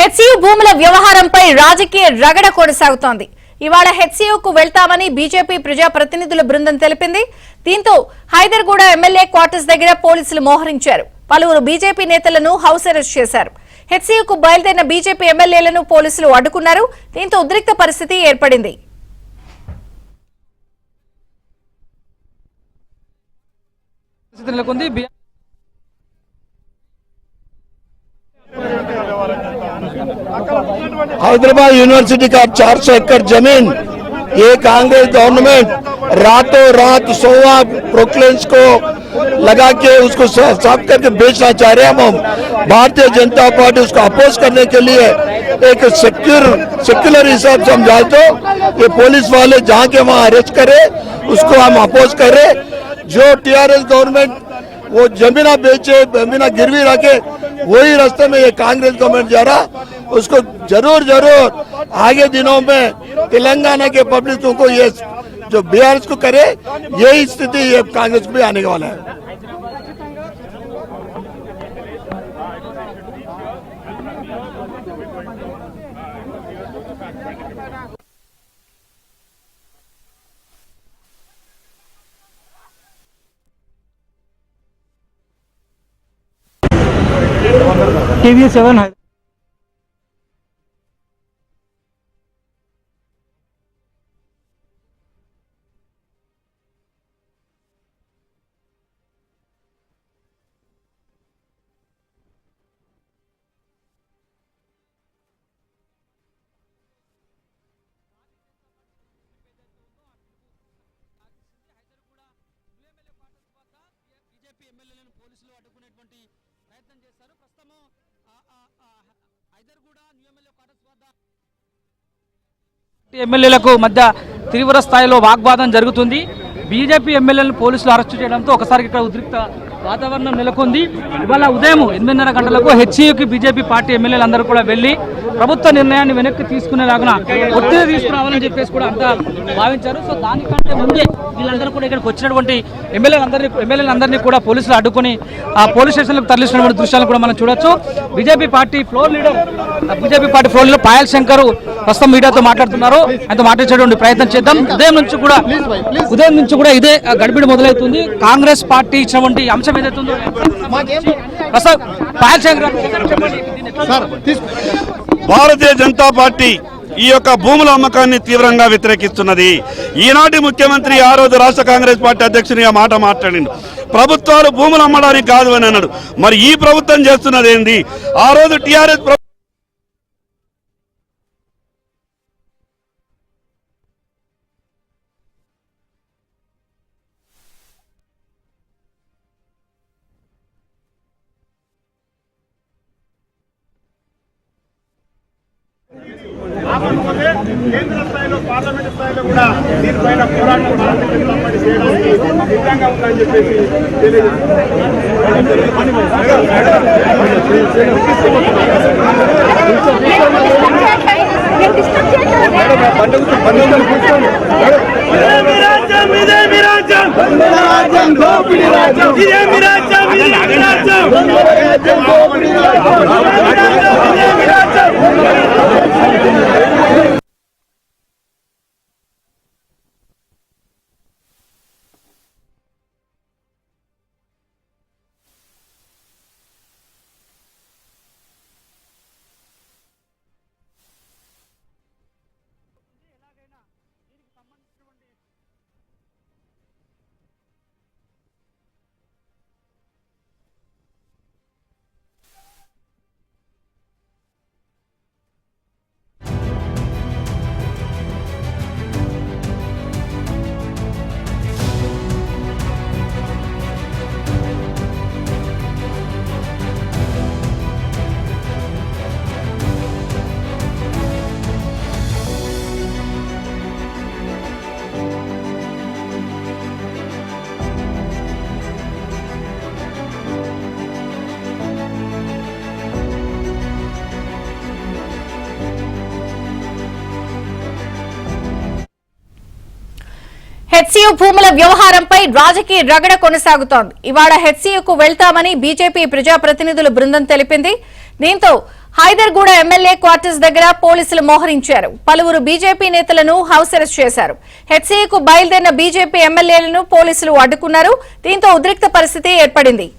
HCU భూముల వ్యవహారంపై రాజకీయ రగడ కొనసాగుతోంది. ఇవాళ హెచ్సియుకు వెళ్తామని బీజేపీ ప్రజాప్రతినిధుల బృందం తెలిపింది. దీంతో హైదర్గూడ ఎమ్మెల్యే క్వార్టర్స్ దగ్గర పోలీసులు మోహరించారు. పలువురు బీజేపీ నేతలను హౌస్ అరెస్ట్ చేశారు. హెచ్సియుకు బయలుదేరిన బీజేపీ ఎమ్మెల్యేలను పోలీసులు అడ్డుకున్నారు. దీంతో ఉద్రిక్త పరిస్థితి ఏర్పడింది. हैदराबाद यूनिवर्सिटी का 400 एकड़ जमीन ये कांग्रेस गवर्नमेंट रातों रात सोवा प्रोक्लेंस को लगा के उसको साफ करके बेचना चाह रहे हैं। हम भारतीय जनता पार्टी उसको अपोज करने के लिए एक सेक्युलर हिसाब से हम जाए तो ये पुलिस वाले जहाँ के वहाँ अरेस्ट करे उसको हम अपोज करें। जो टीआरएस गवर्नमेंट वो जमीना बेचे जमीना गिरवी रखे वही रास्ते में ये कांग्रेस गवर्नमेंट जा रहा, उसको जरूर आगे दिनों में तेलंगाना के पब्लिक को ये जो बिहार को करे यही स्थिति ये कांग्रेस में आने वाला है। TV7 है। ఎమ్మెల్యేలకు మధ్య తీవ్ర స్థాయిలో వాగ్వాదం జరుగుతుంది. బీజేపీ ఎమ్మెల్యేలను పోలీసులు అరెస్టు చేయడంతో ఒకసారి ఇక్కడ ఉద్రిక్త వాతావరణం నెలకొంది. ఇవాళ ఉదయం 8:30 గంటలకు హెచ్సియుకి బీజేపీ పార్టీ ఎమ్మెల్యేలందరూ కూడా వెళ్లి ప్రభుత్వ నిర్ణయాన్ని వెనక్కి తీసుకునేలాగా ఒత్తిడి తీసుకురావాలని చెప్పేసి కూడా అంతా భావించారు. సో దానికంటే ముందే వీళ్ళందరూ కూడా ఇక్కడికి వచ్చినటువంటి ఎమ్మెల్యేలందరినీ కూడా పోలీసులు అడ్డుకొని ఆ పోలీస్ స్టేషన్లకు తరలిస్తున్నటువంటి దృశ్యాలను కూడా మనం చూడొచ్చు. BJP party floor leader Payal Shankar ప్రస్తుతం మీడియాతో మాట్లాడుతున్నారు. ఆయనతో మాట్లాడేటువంటి ప్రయత్నం చేద్దాం. ఉదయం నుంచి కూడా ఇదే గడిబిడి మొదలవుతుంది. కాంగ్రెస్ పార్టీ ఇచ్చినటువంటి అంశం ఏదైతుందో పాయల్ శంకర్ భారతీయ జనతా పార్టీ ఈ యొక్క భూముల అమ్మకాన్ని తీవ్రంగా వ్యతిరేకిస్తున్నది. ఈనాటి ముఖ్యమంత్రి ఆ రోజు రాష్ట్ర కాంగ్రెస్ పార్టీ అధ్యక్షునిగా మాట మాట్లాడిండు. ప్రభుత్వాలు భూములు అమ్మడానికి కాదు అని అన్నాడు. మరి ఈ ప్రభుత్వం చేస్తున్నది ఏంది? ఆ రోజు టీఆర్ఎస్ కేంద్ర స్థాయిలో పార్లమెంట్ స్థాయిలో కూడా దీనిపైన పోరాటం చేయడానికి సిద్ధంగా ఉందని చెప్పేసి హెచ్సియు భూముల వ్యవహారంపై రాజకీయ రగడ కొనసాగుతోంది. ఇవాళ హెచ్సియుకు వెళ్తామని బీజేపీ ప్రజాప్రతినిధుల బృందం తెలిపింది. దీంతో హైదర్గూడ ఎమ్మెల్యే క్వార్టర్స్ దగ్గర పోలీసులు మోహరించారు. పలువురు బీజేపీ నేతలను హౌస్ అరెస్ట్ చేశారు. హెచ్సీకు బయలుదేరిన బీజేపీ ఎమ్మెల్యేలను పోలీసులు అడ్డుకున్నారు. దీంతో ఉద్రిక్త పరిస్థితి ఏర్పడింది.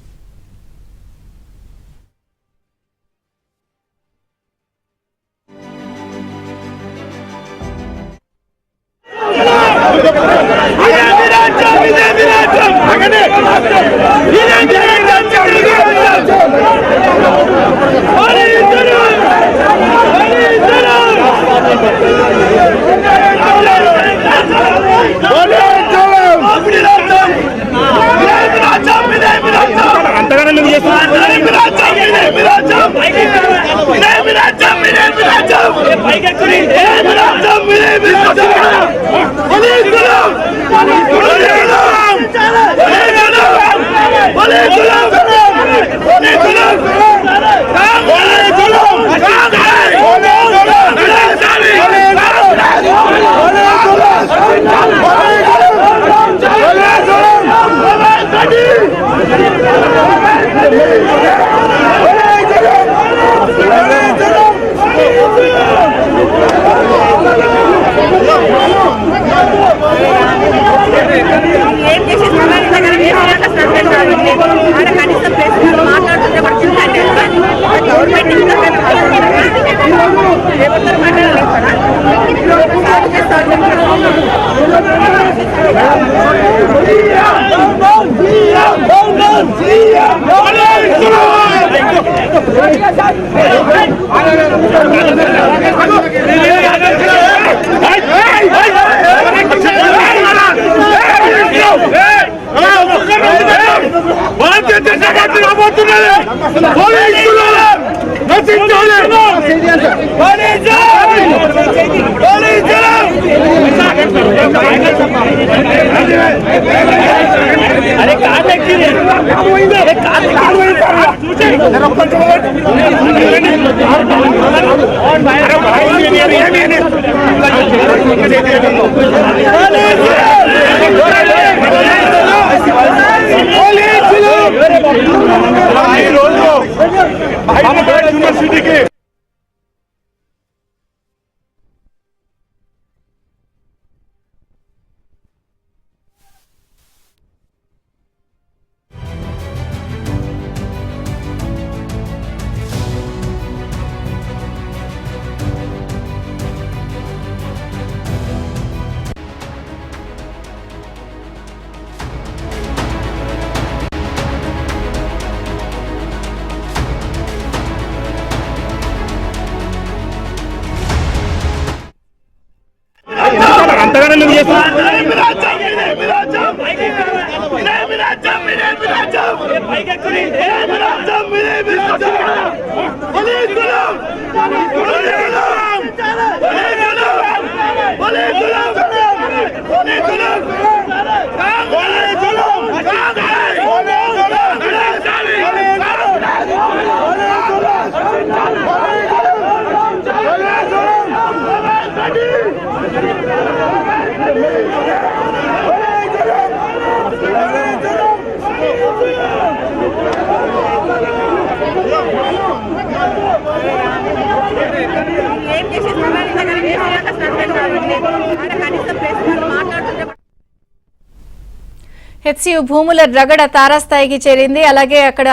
హెచ్సియు భూముల రగడ తారాస్థాయికి చేరింది. అలాగే అక్కడ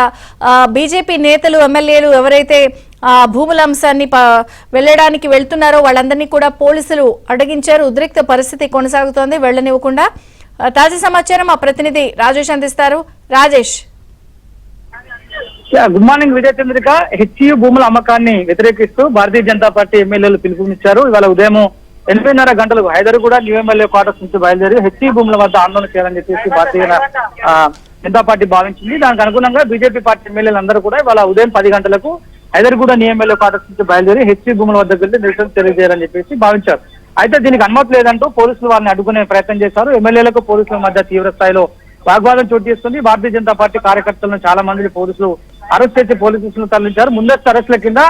బీజేపీ నేతలు ఎమ్మెల్యేలు ఎవరైతే భూముల అంశాన్ని వెళ్లడానికి వెళ్తున్నారో వాళ్ళందరినీ కూడా పోలీసులు అడ్డగించారు. ఉద్రిక్త పరిస్థితి కొనసాగుతోంది, వెళ్లనివ్వకుండా. తాజా సమాచారం మా ప్రతినిధి రాజేష్ అందిస్తారు. రాజేష్, గుడ్ మార్నింగ్ విజయ చంద్రిక. హెచ్సియు భూముల అమ్మకాన్ని వ్యతిరేకిస్తూ భారతీయ జనతా పార్టీ ఎమ్మెల్యేలు పిలుపునిచ్చారు. ఇవాళ ఉదయం 8:30 గంటలకు హైదర్గూడ న్యూ ఎమ్మెల్యే క్వార్టర్స్ నుంచి బయలుదేరి హెచ్సియు భూముల వద్ద ఆందోళన చేయాలని చెప్పేసి భారతీయ జనతా పార్టీ భావించింది. దానికి అనుగుణంగా బీజేపీ పార్టీ ఎమ్మెల్యేలందరూ కూడా ఇవాళ ఉదయం 10 గంటలకు హైదర్గూడ న్యూ ఎమ్మెల్యే క్వార్టర్స్ నుంచి బయలుదేరి హెచ్సియు భూముల వద్దకు వెళ్లి నిరసన తెలియజేయాలని చెప్పేసి భావించారు. అయితే దీనికి అనుమతి లేదంటూ పోలీసులు వారిని అడ్డుకునే ప్రయత్నం చేశారు. ఎమ్మెల్యేలకు పోలీసుల మధ్య తీవ్ర స్థాయిలో వాగ్వాదం చోటు చేసుకుంది. భారతీయ జనతా పార్టీ కార్యకర్తలను చాలా మంది పోలీసులు అరెస్ట్ చేసి పోలీస్ స్టేషన్ తరలించారు. ముందస్తు అరెస్టుల కింద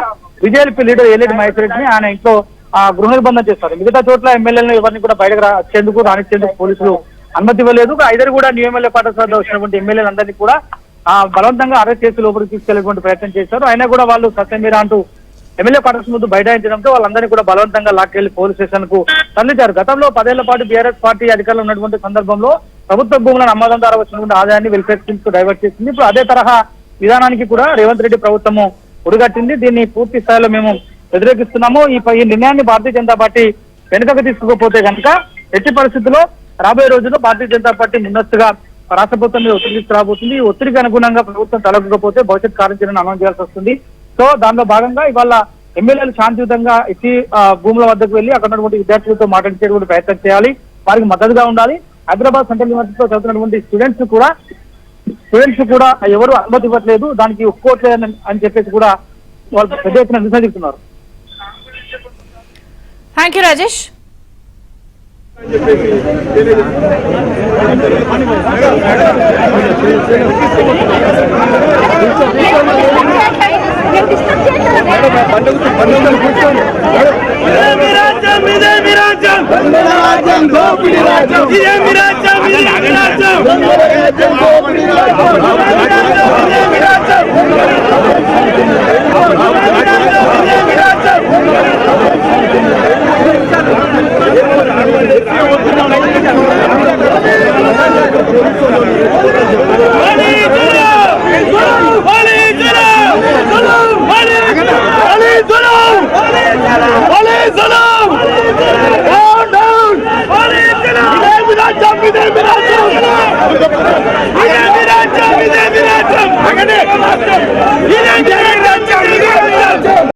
విజయఎల్పీ లీడర్ ఏలేటి మహేశ్వర్ రెడ్డిని ఆయన ఇంట్లో గృహ నిర్బంధం చేస్తారు. మిగతా చోట్ల ఎమ్మెల్యేలను ఎవరిని కూడా బయటకు రానిచ్చేందుకు పోలీసులు అనుమతి ఇవ్వలేదు. హైదర్గూడ న్యూ ఎమ్మెల్యే క్వార్టర్స్ వద్ద వచ్చినటువంటి ఎమ్మెల్యేలందరినీ కూడా బలవంతంగా అరెస్ట్ చేసి లోపలికి తీసుకెళ్లేటువంటి ప్రయత్నం చేశారు. అయినా కూడా వాళ్ళు సత్యమీర అంటూ ఎమ్మెల్యే క్వార్టర్స్ ముందు బైఠాయించడంతో వాళ్ళందరినీ కూడా బలవంతంగా లాక్కెళ్లి పోలీస్ స్టేషన్ కు తరలించారు. గతంలో 10 ఏళ్ల పాటు బీఆర్ఎస్ పార్టీ అధికారులు ఉన్నటువంటి సందర్భంలో ప్రభుత్వ భూములను అమ్మడం ద్వారా వచ్చినటువంటి ఆదాయాన్ని వెల్ఫేర్ స్కీమ్స్ కు డైవర్ట్ చేసింది. ఇప్పుడు అదే తరహా విధానానికి కూడా రేవంత్ రెడ్డి ప్రభుత్వము ఒడిగట్టింది. దీన్ని పూర్తి స్థాయిలో మేము వ్యతిరేకిస్తున్నాము. ఈ నిర్ణయాన్ని భారతీయ జనతా పార్టీ వెనుకకు తీసుకుపోతే కనుక ఎట్టి పరిస్థితుల్లో రాబోయే రోజుల్లో భారతీయ జనతా పార్టీ ముందస్తుగా రాష్ట్ర ప్రభుత్వం మీద ఒత్తిడి తీసుకురాబోతుంది. ఈ ఒత్తిడికి అనుగుణంగా ప్రభుత్వం తలగకపోతే భవిష్యత్ కార్యాచరణ అమలు చేయాల్సి వస్తుంది. సో దానిలో భాగంగా ఇవాళ ఎమ్మెల్యేలు శాంతియుతంగా ఇచ్చి భూముల వద్దకు వెళ్లి అక్కడ ఉన్నటువంటి విద్యార్థులతో మాట్లాడించేటువంటి ప్రయత్నం చేయాలి. వారికి మద్దతుగా ఉండాలి. హైదరాబాద్ సెంట్రల్ యూనివర్సిటీలో చదువుతున్నటువంటి స్టూడెంట్స్ కూడా ఎవరు అనుమతి ఇవ్వట్లేదు, దానికి ఒప్పుకోవట్లేదు అని చెప్పేసి కూడా వాళ్ళు పెద్ద ఎత్తున నిషేధిస్తున్నారు. Thank you Rajesh. రాజ్యం